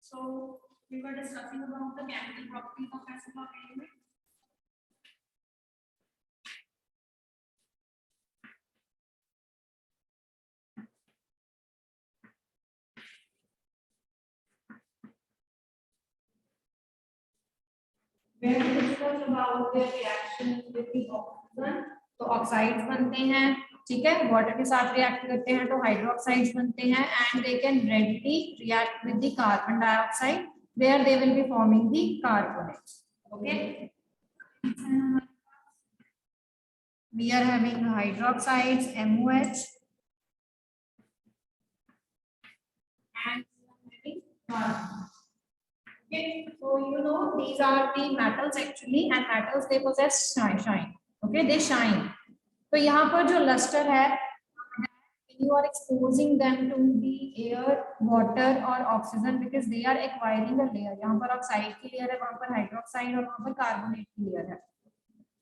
So we were discussing about the chemical properties of acid or element. Where we discuss about their reaction with the oxygen. तो oxides बनते हैं, ठीक है, water के साथ react करते हैं तो हाइड्रोक्साइड्स बनते हैं and they can readily react with the carbon dioxide where they will be forming the carbonates. Okay, we are having hydroxides MOH and carbon. Okay, so you know these are the metals actually, and metals they possess shine. Okay, they shine. तो यहाँ पर जो luster है, you are exposing them to the air, water or oxygen because they are acquiring a layer. यहाँ पर oxide की layer है, वहाँ पर hydroxide और वहाँ पर carbonate की layer है.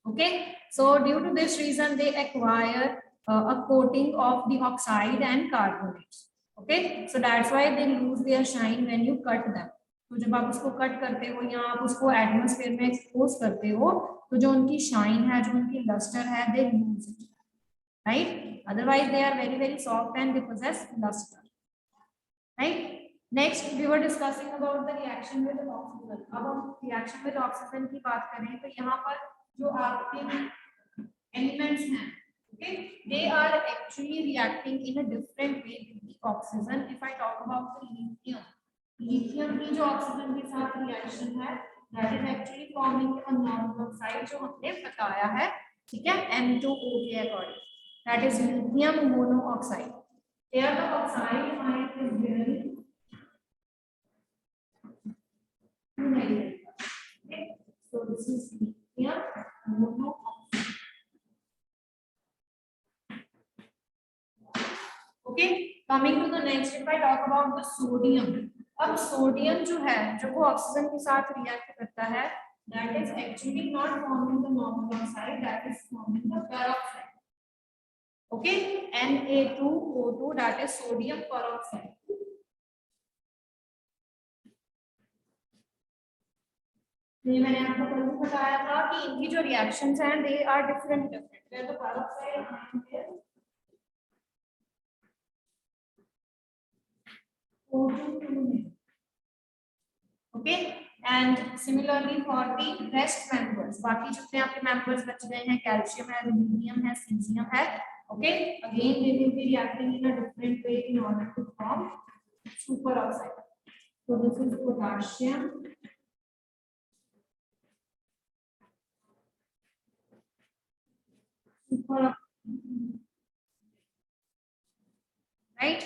Okay, so due to this reason they acquire a coating of the oxide and carbonates. Okay, so that's why they lose their shine when you cut them. तो जब आप उसको कट करते हो या आप उसको एटमॉस्फेयर में एक्सपोज करते हो तो जो उनकी शाइन है, जो उनकी लस्टर है, they lose it, right? Otherwise they are very soft and they possess luster, right? Next we were discussing about the reaction with oxygen. अब हम reaction with oxygen की बात करें तो यहाँ पर जो आपके elements हैं, okay, they are actually reacting in a different way with the oxygen. If I talk about the lithium, lithium की जो oxygen के साथ reaction है, that is actually forming a normal oxide जो हमने बताया है, ठीक है, M2O के according. That is lithium monoxide. Here the oxide ion is very negative. Okay, so this is lithium monoxide. Okay, coming to the next, if I talk about the sodium. अब sodium जो है, जब वो oxygen के साथ react करता है, that is actually not forming the normal oxide, that is forming the peroxide. Okay, Na2O2, that is sodium peroxide. ये मैंने आपको कल भी बताया था कि इनकी जो रिएक्शंस हैं they are different. Where the peroxide ion is O2 okay, and similarly for the rest members, बाकी जितने आपके members बच गए हैं, कैल्शियम है, रुबिडियम है, सीजियम है, okay, again they will be reacting in a different way in order to form superoxide. So this is potassium, superoxide, right?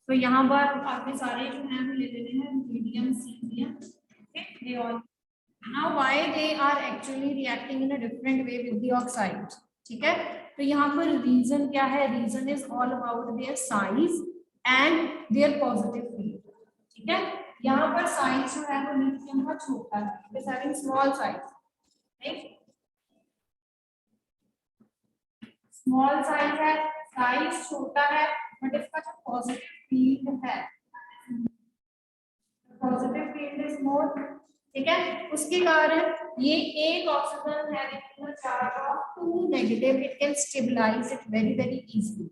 तो यहाँ पर आपके सारे जो हैं हम ले लेते हैं rubidium, caesium, okay, they all. Now why they are actually reacting in a different way with the oxides, ठीक है, तो यहाँ पर reason क्या है? Reason is all about their size and their positive field, ठीक है, यहाँ पर size जो है वो लिथियम का छोटा है, it is having small size, right? Small size है, size छोटा है, but इसका जो positive field है, positive field is more, ठीक है, उसके कारण ये एक oxygen having a charge of 2 negative, it can stabilize it very easily.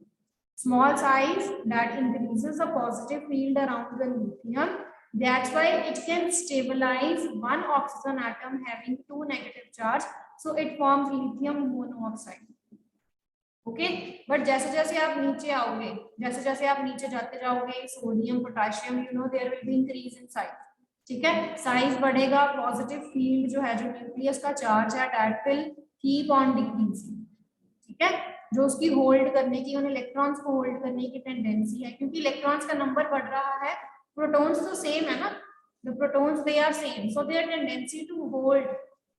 Small size that increases the positive field around the lithium, that's why it can stabilize one oxygen atom having 2 negative charge, so it forms lithium monoxide. Okay, but जैसे जैसे आप नीचे आओगे, जैसे जैसे आप नीचे जाते जाओगे, sodium, potassium, you know there will be increase in size, ठीक है, साइज बढ़ेगा, पॉजिटिव फील्ड जो है, जो न्यूक्लियस का चार्ज है, that will keep on decreasing, ठीक है, जो उसकी होल्ड करने की, उन इलेक्ट्रॉन्स को होल्ड करने की टेंडेंसी है, क्योंकि इलेक्ट्रॉन्स का नंबर बढ़ रहा है, प्रोटॉन्स तो सेम है ना, the protons they are same, so their tendency to hold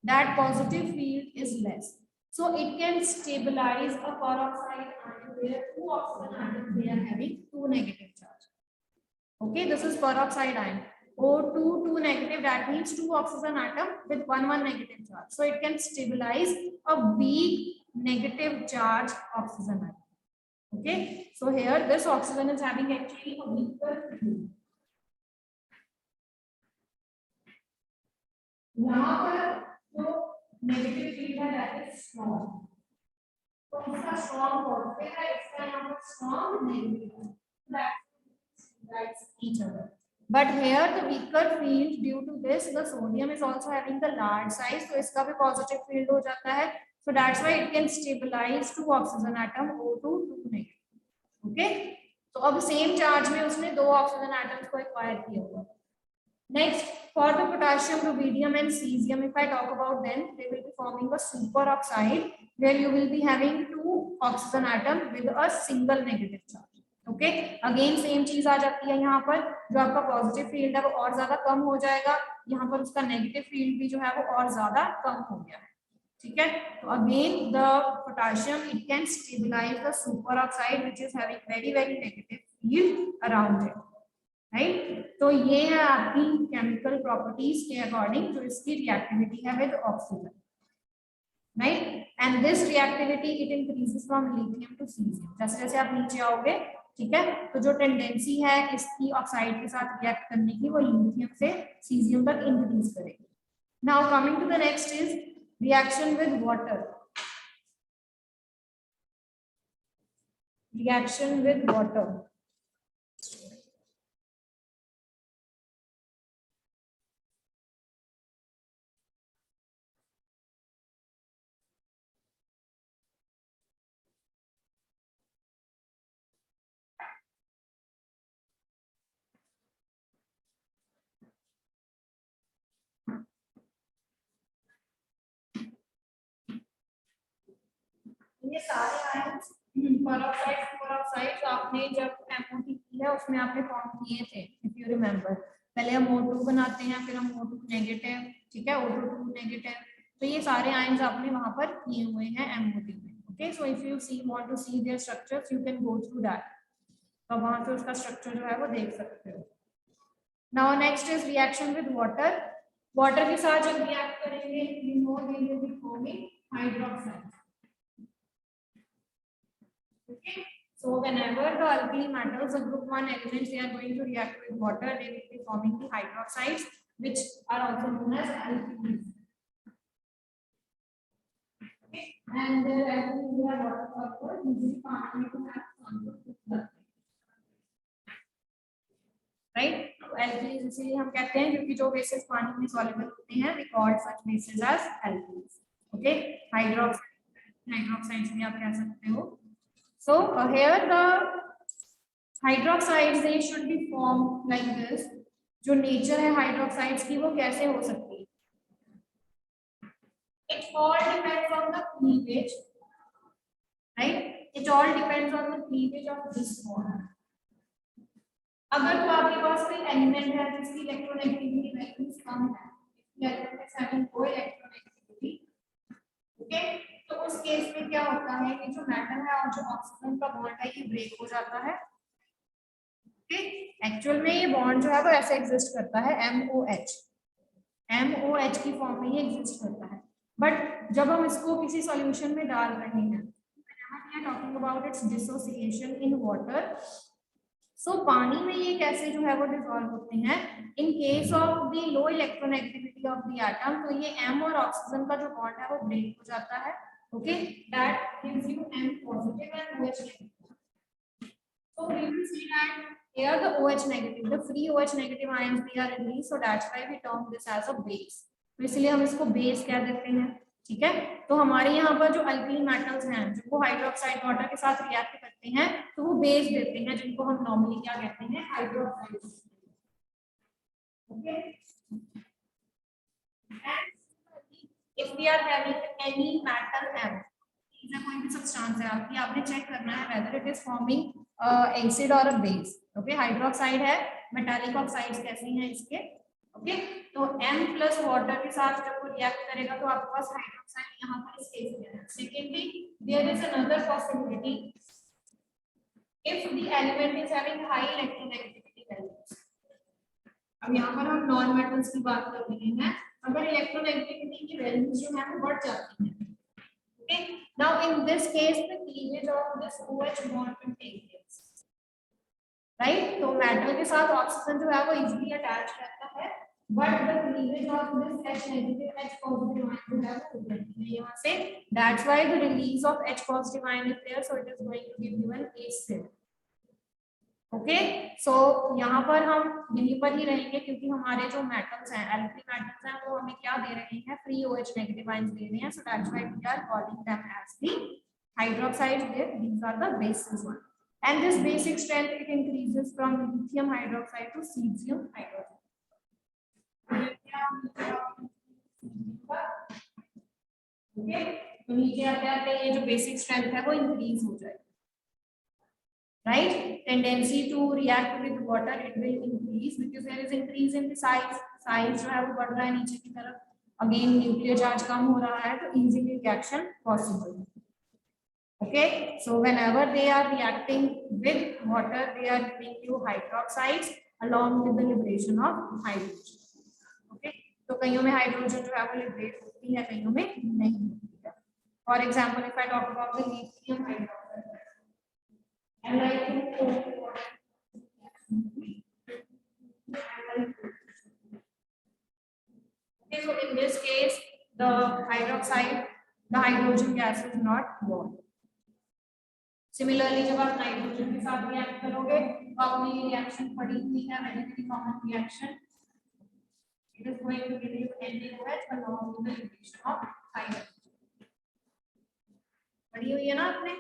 that positive field is less. So it can stabilize a peroxide ion where 2 oxygen atoms they are having 2 negative charge. Okay, this is peroxide ion. O2 2 negative, that means 2 oxygen atom with 1 negative charge. So it can stabilize a weak negative charge oxygen atom. Okay, so here this oxygen is having actually a weaker field. यहाँ पर जो negative field है that is strong, तो इसका strong positive है, इसका यहाँ पर स्ट्रॉन्ग नेगेटिव है, that's each other. But here the weaker field, due to this the sodium is also having the large size, तो इसका भी positive field हो जाता है, so that's why it can stabilize two oxygen atom O2 2 negative. Okay, तो अब same charge में उसने दो ऑक्सीजन एटम्स को एक्वायर किया हुआ. Next, for the potassium, rubidium and cesium, if I talk about them, they will be forming a superoxide where you will be having two oxygen atom with a single negative charge. Okay, again same चीज आ जाती है यहाँ पर, जो आपका positive field है वो और ज्यादा कम हो जाएगा, यहाँ पर उसका नेगेटिव फील्ड भी जो है वो और ज्यादा कम हो गया है. ठीक है, तो again the potassium it can stabilise the superoxide which is having very very negative field around it. Right, तो ये है आपकी केमिकल प्रॉपर्टीज के अकॉर्डिंग जो इसकी रिएक्टिविटी है with oxygen. Right, and this reactivity it increases from lithium to caesium. जैसे जैसे आप नीचे आओगे, ठीक है, तो जो टेंडेंसी है इसकी ऑक्साइड के साथ रिएक्ट करने की वो लिथियम से सीजियम तक इंक्रीज करेगी. Now coming to the next is reaction with water. Reaction with water, ये सारे आयंस पेरोक्साइड सुपरऑक्साइड आपने जब एमओटी की है उसमें आपने फॉर्म किए थे, इफ यू रिमेंबर. पहले हम O2 बनाते हैं, फिर हम O2 नेगेटिव, ठीक है, O2 नेगेटिव, तो ये सारे आयंस आपने वहां पर किए हुए हैं एमओटी में. Okay, so if you see want to see their structures you can go through that, तो वहां से उसका स्ट्रक्चर जो है वो देख सकते हो. Now next is reaction with water. Water के साथ जब रिएक्ट करेंगे you know they will be forming hydroxide. Okay, so whenever the alkali metals, the group 1 elements, they are going to react with water, they will be forming the hydroxides, which are also known as alkenes. Okay, and alkenes they are water soluble, usually पानी में have soluble, right? तो alkenes इसलिए हम कहते हैं क्योंकि जो basis पानी में soluble होते हैं, we call such bases as alkenes. Okay, hydroxides भी आप कह सकते हो. So here the hydroxides they should be formed like this. जो नेचर है हाइड्रोक्साइड्स की वो कैसे हो सकती है? It all depends on the cleavage, right? It all depends on the cleavage of this bond. अगर तो आपके पास कोई एलिमेंट है जिसकी इलेक्ट्रोनेगेटिविटी वैल्यूज कम है, element is having low electronegativity, okay, तो उस केस में क्या होता है कि जो मेटल है और जो ऑक्सीजन का बॉन्ड है ये ब्रेक हो जाता है. ओके, एक्चुअल में ये बॉन्ड जो है वो ऐसे एग्जिस्ट करता है, MOH की फॉर्म में ये एग्जिस्ट करता है. बट जब हम इसको किसी सॉल्यूशन में डाल रहे हैं, we are talking about its dissociation in water. So पानी में ये कैसे जो है वो डिसॉल्व होते हैं? In case of the low electronegativity of the atom, तो ये M और ऑक्सीजन का जो बॉन्ड है वो ब्रेक हो जाता है. Okay, that gives you M positive and OH negative. So we will see that here the OH negative, the free OH negative ions they are released, so that's why we term this as a base. तो इसलिए हम इसको base कह देते हैं. ठीक है, तो हमारे यहाँ पर जो अल्कली मेटल्स हैं जिनको हाइड्रोक्साइड वाटर के साथ रिएक्ट करते हैं तो वो बेस देते हैं, जिनको हम नॉर्मली क्या कहते हैं, hydroxide. Okay, if we are having any metal M, इसमें कोई भी सब्सटेंस है आपकी, आपने चेक करना है whether it is forming acid और अ बेस. ओके, हाइड्रोक्साइड है, मेटालिक ऑक्साइड्स कैसे हैं इसके. ओके, तो M प्लस वाटर के साथ जब वो रिएक्ट करेगा तो आपके पास हाइड्रोक्साइड यहाँ पर इस केस में है. Secondly there is another possibility if the element is having high electronegativity values. अब यहाँ पर हम नॉन मेटल्स की बात कर रहे हैं. अगर इलेक्ट्रोनेगेटिविटी की वैल्यूज जो है वो बढ़ जाती हैं, Okay. Now in this case, the cleavage of this OH bond will take place. Right? तो मेटल के साथ ऑक्सीजन जो है वो इजीली अटैच रहता है, but the cleavage of this H negative H positive ion जो है वो होती है यहाँ से. That's why the release of H positive ion is there, so it is going to be given acid. Okay, so यहाँ पर हम यहीं पर ही रहेंगे क्योंकि हमारे जो मेटल्स हैं, एल्कली मेटल्स हैं, वो हमें क्या दे रहे हैं, फ्री OH नेगेटिव आयंस दे रहे हैं. So that's why we are calling them as the hydroxide. These are the bases one. And this basic strength, it increases from lithium hydroxide to cesium hydroxide. Okay, तो नीचे आते आते ये जो basic strength है वो इंक्रीज हो जाएगी. Right? Tendency to react with water, it will increase because there is increase in the size. Size जो है वो बढ़ रहा है नीचे की तरफ. Again, nuclear charge कम हो रहा है तो easily reaction possible. Okay, so whenever they are reacting with water, they are giving you hydroxides along with the liberation of hydrogen. Okay, तो कईयों में हाइड्रोजन जो है वो लिबरेट होती है, कईयों में नहीं होती है. For example, if I talk about the lithium hydroxide, and I think okay, so in this case, the hydroxide, the hydrogen gas is not born. Similarly जब आप नाइट्रोजन के साथ रिएक्ट करोगे तो आपने ये रिएक्शन पढ़ी हुई है, very common reaction. It is going to give you NaOH along with the liberation of hydrogen. पढ़ी हुई है ना आपने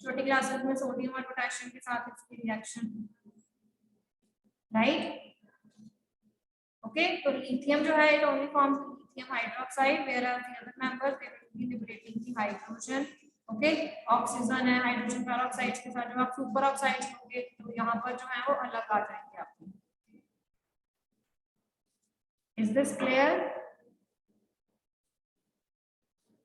छोटी क्लासेस में, सोडियम और पोटेशियम के साथ इसकी रिएक्शन, राइट? ओके, तो लिथियम जो है it only forms lithium hydroxide, where are the other members they will be liberating the hydrogen. Okay, oxygen है हाइड्रोजन पेरोक्साइड के साथ. जब आप सुपर ऑक्साइड लोगे तो यहाँ पर जो है वो अलग आ जाएंगे आपको. Is this clear?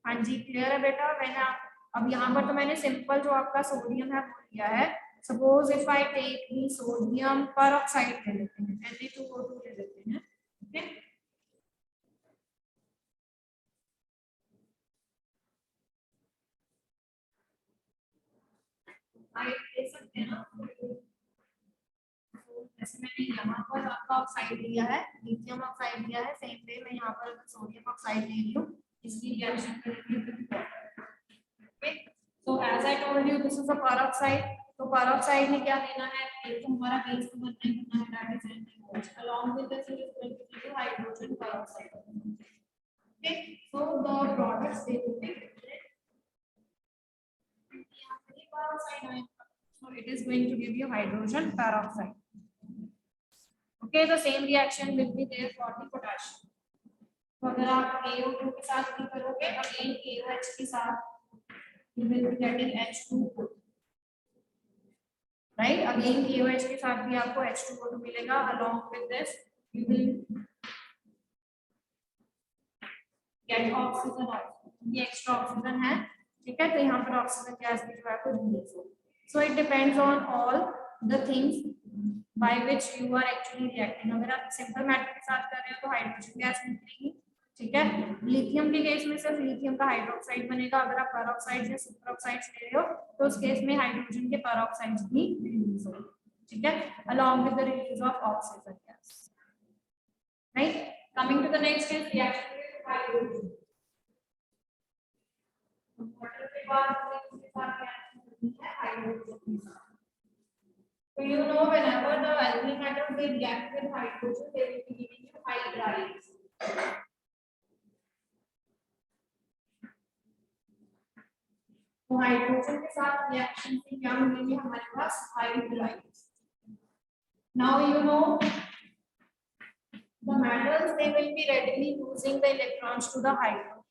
हाँ जी, क्लियर है बेटा. मैंने अब यहाँ पर तो मैंने सिंपल जो आपका सोडियम है वो लिया है. Suppose if I take the sodium peroxide ले लेते हैं, Na2O2 ले लेते हैं. ओके, ले सकते हैं ना. जैसे मैंने यहाँ पर आपका ऑक्साइड लिया है, लिथियम ऑक्साइड लिया है, सेम वे मैं यहाँ पर सोडियम ऑक्साइड ले रही हूँ, इसकी रिएक्शन करेंगे with water. Okay, so as I told you this is a peroxide. तो पेरोक्साइड में क्या लेना है, एक तो हमारा बेस नंबर नहीं करना है, that is NaOH. Along with this it is going to give you hydrogen peroxide. Okay, so the products they will be different. यहाँ पर पेरोक्साइड आएगा, so it is going to give you hydrogen peroxide. Okay, the same reaction will be there for the potassium. तो अगर आप AO2 के साथ भी करोगे, again AOH के साथ you will be getting H2O2. Right? Again AOH के साथ भी आपको H2O2 मिलेगा. Along with this you will get oxygen also. ये एक्स्ट्रा ऑक्सीजन है, ठीक है. तो यहाँ पर ऑक्सीजन गैस भी जो है वो रिलीज हो. So it depends on all the things by which you are actually reacting. अगर आप सिंपल मेटल के साथ कर रहे हो तो हाइड्रोजन गैस निकलेगी, ठीक है. लिथियम के केस में सिर्फ लिथियम का हाइड्रोक्साइड बनेगा. अगर आप पेरोक्साइड या सुपर ऑक्साइड्स ले रहे हो तो उस केस में हाइड्रोजन के पेरोक्साइड्स भी रिलीज होंगे, ठीक है, along with the release of oxygen gas. Right? Coming to the next is reaction with hydrogen. Water के बाद इसके साथ रिएक्शन होती है हाइड्रोजन के साथ. So you know whenever the alkali metals they react with hydrogen, they will be giving you hydrides. तो hydrogen के साथ रिएक्शन से क्या मिलेंगे हमारे पास, hydrides. Now you know the metals they will be readily losing the electrons to the hydrogen.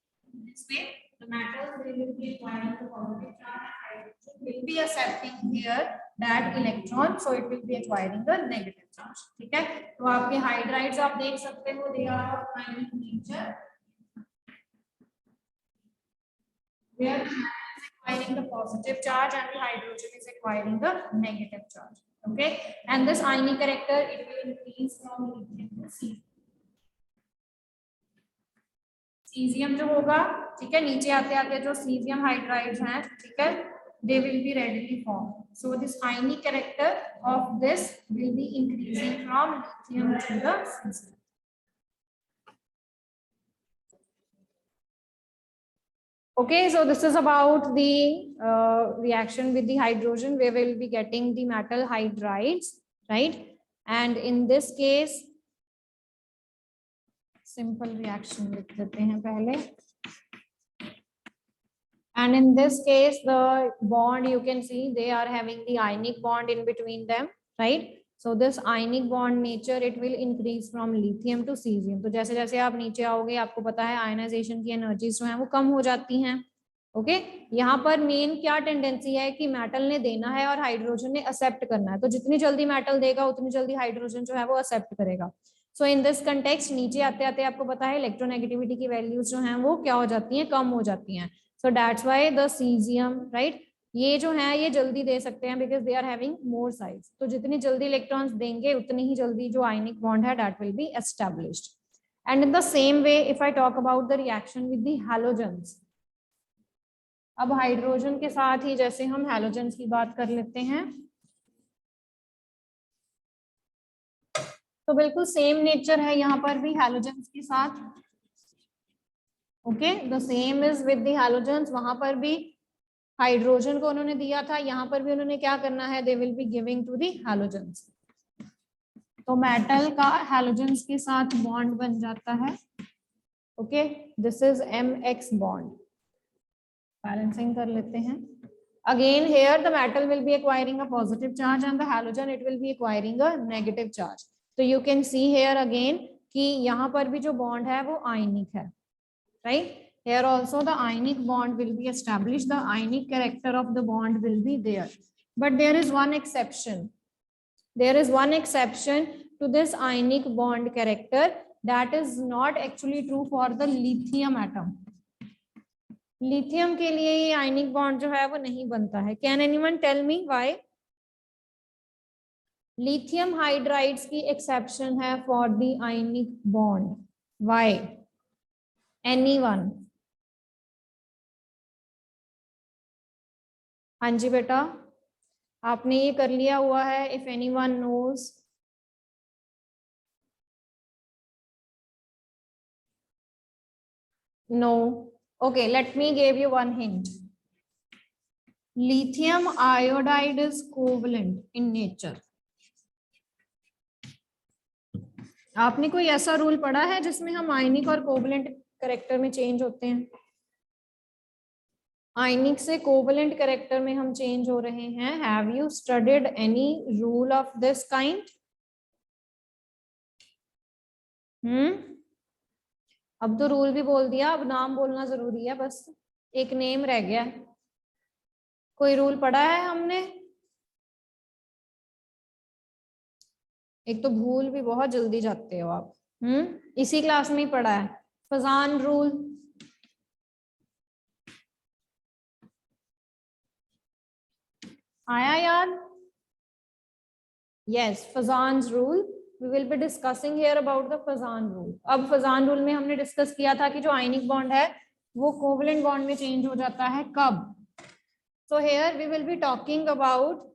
This way the metals they will be acquiring the positive charge, hydrogen will be accepting here that electron, so it will be acquiring the negative charge. ठीक है, तो आपके hydrides आप देख सकते हो, they are of ionic nature, where the metal is acquiring the positive charge and the hydrogen is acquiring the negative charge. Okay, and this ionic character it will increase from lithium to cesium. Caesium जो होगा, ठीक है, नीचे आते आते जो caesium hydrides हैं, ठीक है, they will be readily formed. So this ionic character of this will be increasing from lithium to the cesium. Okay, so this is about the reaction with the hydrogen. We will be getting the metal hydrides, right? And in this case, simple reaction लिख देते हैं पहले. And in this case, the bond you can see they are having the ionic bond in between them, right? So this ionic bond nature it will increase from lithium to cesium. तो जैसे जैसे आप नीचे आओगे आपको पता है ionization की एनर्जीज जो हैं वो कम हो जाती हैं. ओके, यहाँ पर मेन क्या टेंडेंसी है कि मेटल ने देना है और हाइड्रोजन ने एक्सेप्ट करना है. तो जितनी जल्दी मेटल देगा उतनी जल्दी हाइड्रोजन जो है वो एक्सेप्ट करेगा. सो इन दिस कंटेक्स्ट नीचे आते आते आपको पता है इलेक्ट्रोनेगेटिविटी की वैल्यूज जो हैं वो क्या हो जाती हैं, कम हो जाती हैं. So that's why the cesium, right? ये जो है ये जल्दी दे सकते हैं because they are having more size. तो जितनी जल्दी इलेक्ट्रॉन्स देंगे उतनी ही जल्दी जो आयनिक बॉन्ड है that will be established. And in the same way, if I talk about the reaction with the halogens, अब हाइड्रोजन के साथ ही जैसे हम हैलोजेंस की बात कर लेते हैं, तो बिल्कुल सेम नेचर है यहाँ पर भी हैलोजेंस के साथ. Okay, the same is with the halogens. वहां पर भी हाइड्रोजन को उन्होंने दिया था, यहाँ पर भी उन्होंने क्या करना है, they will be giving to the halogens. तो मेटल का हैलोजेंस के साथ बॉन्ड बन जाता है. Okay, this is MX bond. Balancing कर लेते हैं. Again here the metal will be acquiring a positive charge and the halogen it will be acquiring a negative charge. तो you can see here again कि यहाँ पर भी जो bond है वो आयनिक है, right? Here also the ionic bond will be established, the ionic character of the bond will be there. But there is one exception. There is one exception to this ionic bond character that is not actually true for the lithium atom. Lithium के लिए ये ionic bond जो है वो नहीं बनता है. Can anyone tell me why? Lithium hydrides की exception है for the ionic bond. Why? Anyone? हाँ जी बेटा, आपने ये कर लिया हुआ है. If anyone knows, no. Okay, let me give you one hint. Lithium iodide is covalent in nature. आपने कोई ऐसा रूल पढ़ा है जिसमें हम आयनिक और कोवलेंट कैरेक्टर में चेंज होते हैं? आयनिक से कोवलेंट कैरेक्टर में हम चेंज हो रहे हैं. Have you studied any rule of this kind? अब तो रूल भी बोल दिया, अब नाम बोलना जरूरी है, बस एक नेम रह गया. कोई रूल पढ़ा है हमने? एक तो भूल भी बहुत जल्दी जाते हो आप. इसी क्लास में ही पढ़ा है, फजान रूल. आया याद? Yes, फजान्स rule. We will be discussing here about the Fazan rule. अब फजान रूल में हमने डिस्कस किया था कि जो आयनिक बॉन्ड है वो कोवलेंट बॉन्ड में चेंज हो जाता है. कब? So here we will be talking about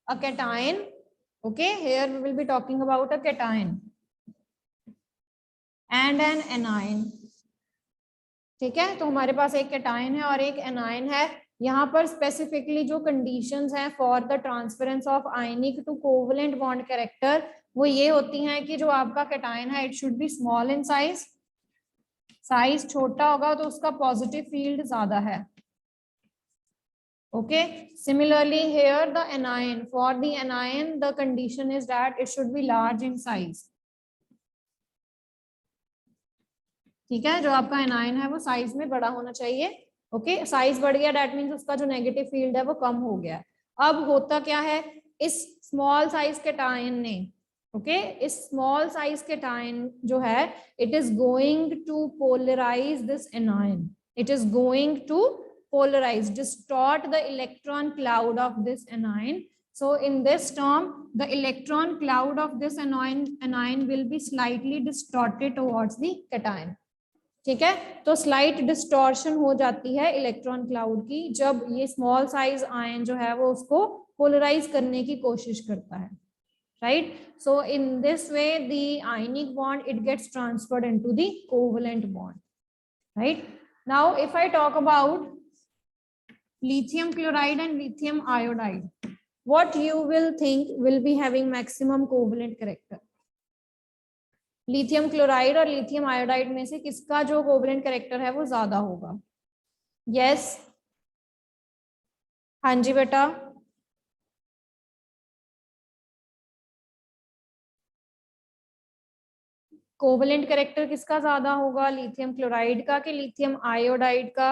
a cation. Okay, here we will be talking about a cation and an anion. ठीक है, तो हमारे पास एक cation है और एक anion है. यहाँ पर स्पेसिफिकली जो कंडीशंस हैं for the transference of ionic to covalent bond character वो ये होती हैं कि जो आपका कैटायन है it should be small in size. Size छोटा होगा तो उसका पॉजिटिव फील्ड ज्यादा है. Okay, similarly here the anion, for the anion the condition is that it should be large in size. ठीक है, जो आपका एनायन है वो साइज में बड़ा होना चाहिए. ओके, साइज बढ़ गया दैट मीन्स उसका जो नेगेटिव फील्ड है वो कम हो गया. अब होता क्या है, इस स्मॉल साइज कैटायन ने, ओके, इस स्मॉल साइज कैटायन जो है it is going to polarise this anion. It is going to polarize, distort the electron cloud of this anion. So in this term, the electron cloud of this anion will be slightly distorted towards the cation. ठीक है। तो slight distortion हो जाती है electron cloud की जब ये small size ion जो है वो उसको पोलराइज करने की कोशिश करता है, right? So in this way the ionic bond it gets transferred into the covalent bond, right? Now if I talk about lithium chloride and lithium iodide, what you will think will be having maximum covalent character? Lithium chloride और lithium iodide में से किसका जो covalent character है वो ज्यादा होगा? Yes, हाँ जी बेटा, कोवलेंट कैरेक्टर किसका ज्यादा होगा, लिथियम क्लोराइड का कि लिथियम आयोडाइड का?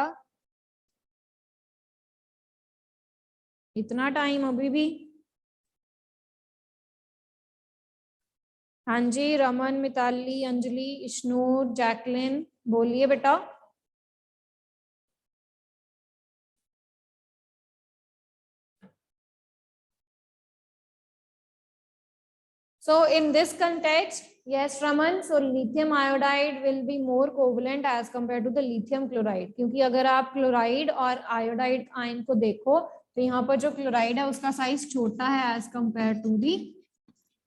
इतना टाइम अभी भी? हाँ जी, रमन, मिताली, अंजलि, इश्नूर, जैकलिन, बोलिए बेटा। So in this context, yes, Raman, so lithium iodide will be more covalent as compared to the lithium chloride, क्योंकि अगर आप क्लोराइड और आयोडाइड आयन को देखो तो यहाँ पर जो क्लोराइड है उसका साइज छोटा है as compared to the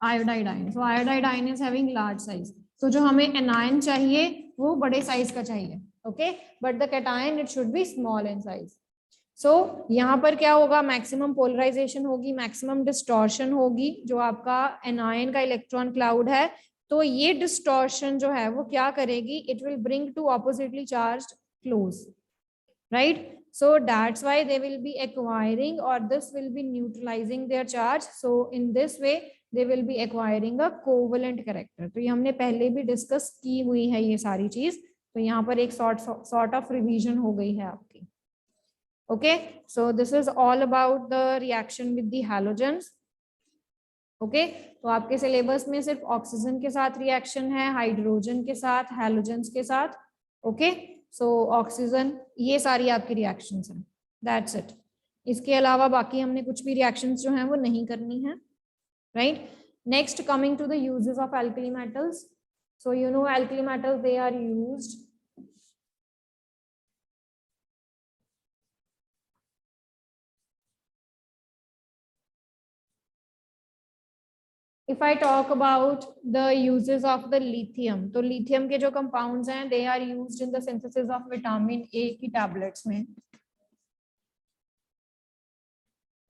iodide ion. So iodide ion is having large size. So जो हमें anion चाहिए वो बड़े साइज का चाहिए, okay? But the cation it should be small in size. सो यहाँ पर क्या होगा, मैक्सिमम पोलराइजेशन होगी, मैक्सिमम डिस्टॉर्शन होगी जो आपका एनायन का इलेक्ट्रॉन क्लाउड है। तो ये डिस्टॉर्शन जो है वो क्या करेगी, it will bring to oppositely charged close, right? So that's why they will be acquiring or this will be neutralizing their charge. So in this way they will be acquiring a covalent character. तो ये हमने पहले भी discuss की हुई है ये सारी चीज, तो यहाँ पर एक सॉर्ट ऑफ रिवीजन हो गई है आपकी। Okay, so this is all about the reaction with the halogens. Okay, तो आपके सिलेबस में सिर्फ ऑक्सीजन के साथ रिएक्शन है, हाइड्रोजन के साथ, हैलोजेंस के साथ। ओके, सो ऑक्सीजन, ये सारी आपकी रिएक्शंस हैं, दैट्स इट। इसके अलावा बाकी हमने कुछ भी रिएक्शंस जो हैं वो नहीं करनी है, right? Next, coming to the uses of alkali metals. So you know alkali metals they are used If I talk about the uses of the lithium, तो lithium के जो compounds हैं, they are used in the synthesis of vitamin A की tablets में।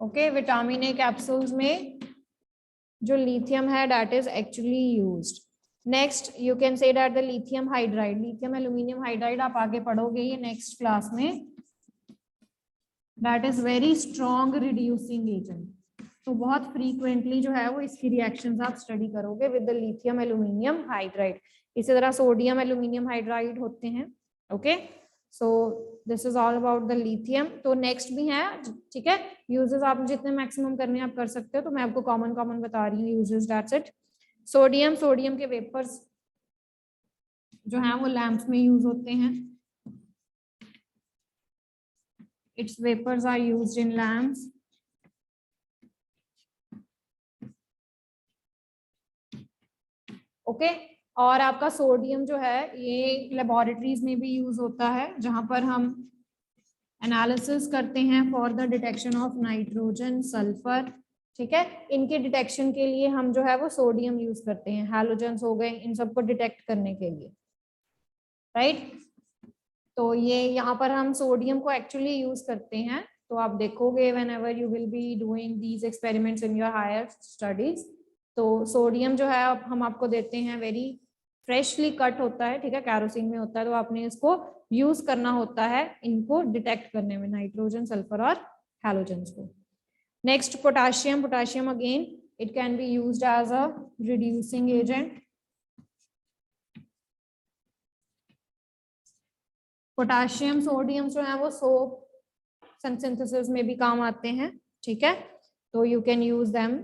Okay, vitamin A capsules में जो lithium है, that is actually used. Next, you can say that the lithium hydride, lithium aluminium hydride आप आगे पढ़ोगे ये next class में, that is very strong reducing agent. तो बहुत फ्रीक्वेंटली जो है वो इसकी रिएक्शंस आप स्टडी करोगे with the lithium aluminium hydride. इसी तरह सोडियम एल्यूमिनियम हाइड्राइड होते हैं। Okay, so this is all about the lithium. तो नेक्स्ट भी है, ठीक है, यूजेस आप जितने मैक्सिमम करने आप कर सकते हो, तो मैं आपको कॉमन बता रही हूँ यूजेस, दैट्स इट। सोडियम के वेपर्स जो है वो लैंप्स में यूज होते हैं, its vapours are used in lamps. Okay, और आपका सोडियम जो है ये लेबोरेटरीज में भी यूज होता है, जहां पर हम एनालिसिस करते हैं for the detection of nitrogen, sulphur. ठीक है, इनके डिटेक्शन के लिए हम जो है वो सोडियम यूज करते हैं, हैलोजेंस हो गए, इन सबको डिटेक्ट करने के लिए, राइट? तो ये यहाँ पर हम सोडियम को एक्चुअली यूज करते हैं। तो आप देखोगे whenever you will be doing these experiments in your higher studies, तो सोडियम जो है हम आपको देते हैं, वेरी फ्रेशली कट होता है, ठीक है, कैरोसिन में होता है, तो आपने इसको यूज करना होता है इनको डिटेक्ट करने में, नाइट्रोजन, सल्फर और हैलोजेंस को। Next, potassium again it can be used as a reducing agent. Potassium, sodium जो है वो सोप सिंथेसिस में भी काम आते हैं, ठीक है, तो you can use them.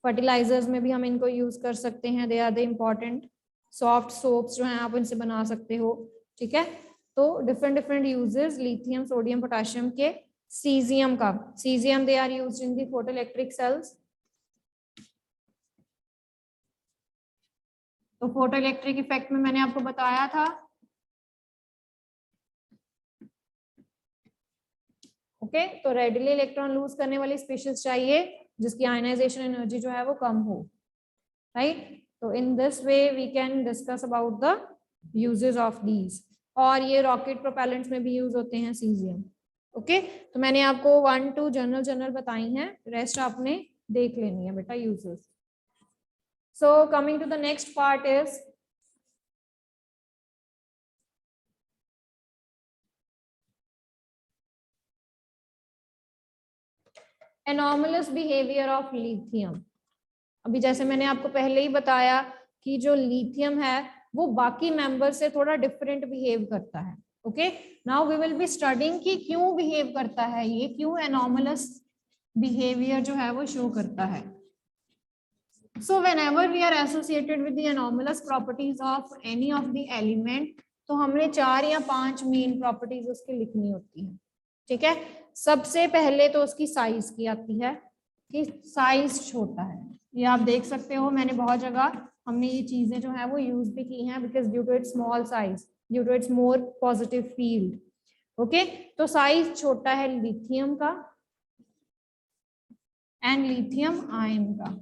Fertilisers में भी हम इनको यूज कर सकते हैं, they are the important. Soft soaps जो हैं आप इनसे बना सकते हो, ठीक है। तो different uses lithium, sodium, potassium के। Caesium they are used in the photoelectric cells. तो फोटोइलेक्ट्रिक इफेक्ट में मैंने आपको बताया था ओके तो रेडिली इलेक्ट्रॉन लूज करने वाली स्पीशीज चाहिए जिसकी आयनाइजेशन एनर्जी जो है वो कम हो, राइट। तो in this way we can discuss about the uses of these, और ये रॉकेट प्रोपेलेंट्स में भी यूज होते हैं सीजियम। ओके तो मैंने आपको 1 2 जनरल बताई हैं, रेस्ट आपने देख लेनी है बेटा uses. So coming to the next part is anomalous behaviour of lithium. अभी जैसे मैंने आपको पहले ही बताया कि जो लिथियम है वो बाकी मेंबर से थोड़ा डिफरेंट बिहेव करता है। Okay now we will be studying कि क्यों बिहेव करता है ये, क्यों एनॉमलस बिहेवियर जो है वो शो करता है। So whenever we are associated with the anomalous properties of any of the element, तो हमने 4 या 5 मेन प्रॉपर्टीज उसकी लिखनी होती है, ठीक है। सबसे पहले तो उसकी साइज की आती है कि साइज छोटा है, ये आप देख सकते हो, मैंने बहुत जगह हमने ये चीजें जो है वो यूज भी की हैं, because due to its small size, due to its more positive field. Okay तो साइज छोटा है लिथियम का एंड लिथियम आयन का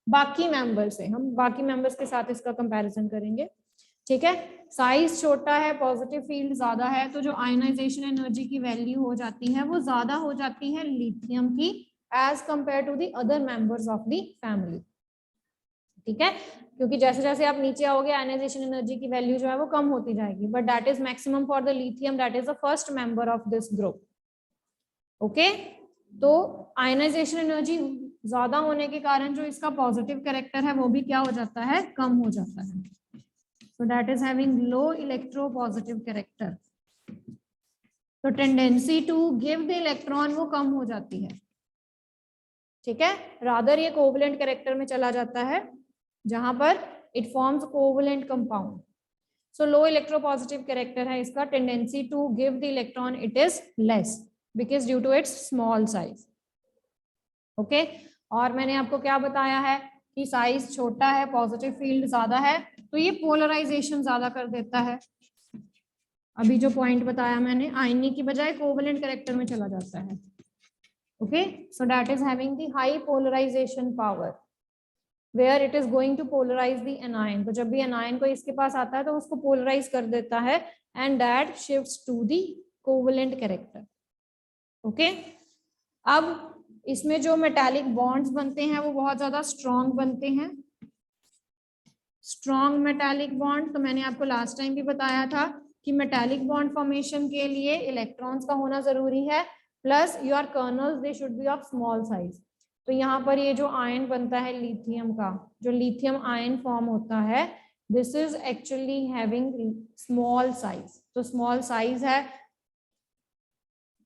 बाकी मेंबर से, हम बाकी मेंबर्स के साथ इसका कंपैरिजन करेंगे, ठीक है। साइज छोटा है, पॉजिटिव फील्ड ज्यादा है, तो जो आयनाइजेशन एनर्जी की वैल्यू हो जाती है वो ज्यादा हो जाती है लिथियम की as compare to the other members of the family, ठीक है। क्योंकि जैसे जैसे आप नीचे आओगे आयनाइजेशन एनर्जी की वैल्यू जो है वो कम होती जाएगी, but that is maximum for the lithium, that is the first member of this group. Okay तो आयनाइजेशन एनर्जी ज्यादा होने के कारण जो इसका पॉजिटिव कैरेक्टर है वो भी क्या हो जाता है, कम हो जाता है। So that is having low electropositive character. तो tendency to give the electron वो कम हो जाती है, ठीक है। रादर ये कोवलेंट कैरेक्टर में चला जाता है जहां पर it forms covalent compound. So low electropositive character है इसका, tendency to give the electron it is less because due to its small size. Okay और मैंने आपको क्या बताया है कि साइज छोटा है, पॉजिटिव फील्ड ज्यादा है, तो ये पोलराइजेशन ज्यादा कर देता है। अभी जो पॉइंट बताया मैंने, आयनी की बजाय कोवलेंट कैरेक्टर में चला जाता है। Okay so that is having the high polarization power where it is going to polarize the anion. तो जब भी एनायन को इसके पास आता है तो उसको पोलराइज कर देता है and that shifts to the covalent character. Okay अब इसमें जो मेटालिक बॉन्ड्स बनते हैं वो बहुत ज्यादा स्ट्रॉन्ग बनते हैं, स्ट्रॉन्ग मेटालिक बॉन्ड। तो मैंने आपको लास्ट टाइम भी बताया था कि मेटालिक बॉन्ड फॉर्मेशन के लिए इलेक्ट्रॉन्स का होना जरूरी है, plus your colonel's they should be of small size. तो यहाँ पर ये जो आयन बनता है लिथियम का, जो लिथियम आयन फॉर्म होता है, this is actually having small size. तो स्मॉल साइज है,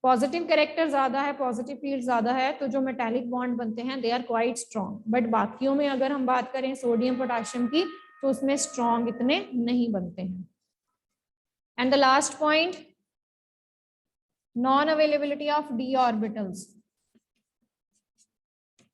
पॉजिटिव कैरेक्टर ज्यादा है, पॉजिटिव फील्ड ज्यादा है, तो जो मेटालिक बॉन्ड बनते हैं they are quite strong. But बाकियों में अगर हम बात करें सोडियम पोटेशियम की तो उसमें स्ट्रॉन्ग इतने नहीं बनते हैं। And the last point, non availability of D orbitals.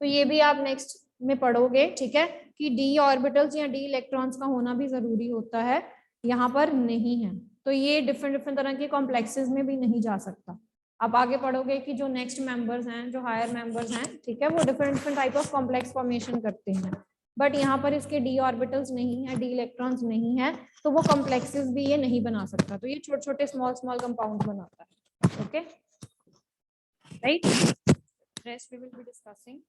तो ये भी आप नेक्स्ट में पढ़ोगे, ठीक है, कि डी ऑर्बिटल्स या डी इलेक्ट्रॉन्स का होना भी जरूरी होता है, यहाँ पर नहीं है। तो ये डिफरेंट डिफरेंट तरह के कॉम्प्लेक्सेस में भी नहीं जा सकता। आप आगे पढ़ोगे कि जो नेक्स्ट मेंबर्स हैं, जो हायर मेंबर्स हैं, ठीक है, वो different different type of complex formation करते हैं, बट यहाँ पर इसके डी ऑर्बिटल्स नहीं है, डी इलेक्ट्रॉन्स नहीं है, तो वो कॉम्प्लेक्सेस भी ये नहीं बना सकता। तो ये छोटे छोटे स्मॉल स्मॉल कंपाउंड बनाता है। Okay right, rest we will be discussing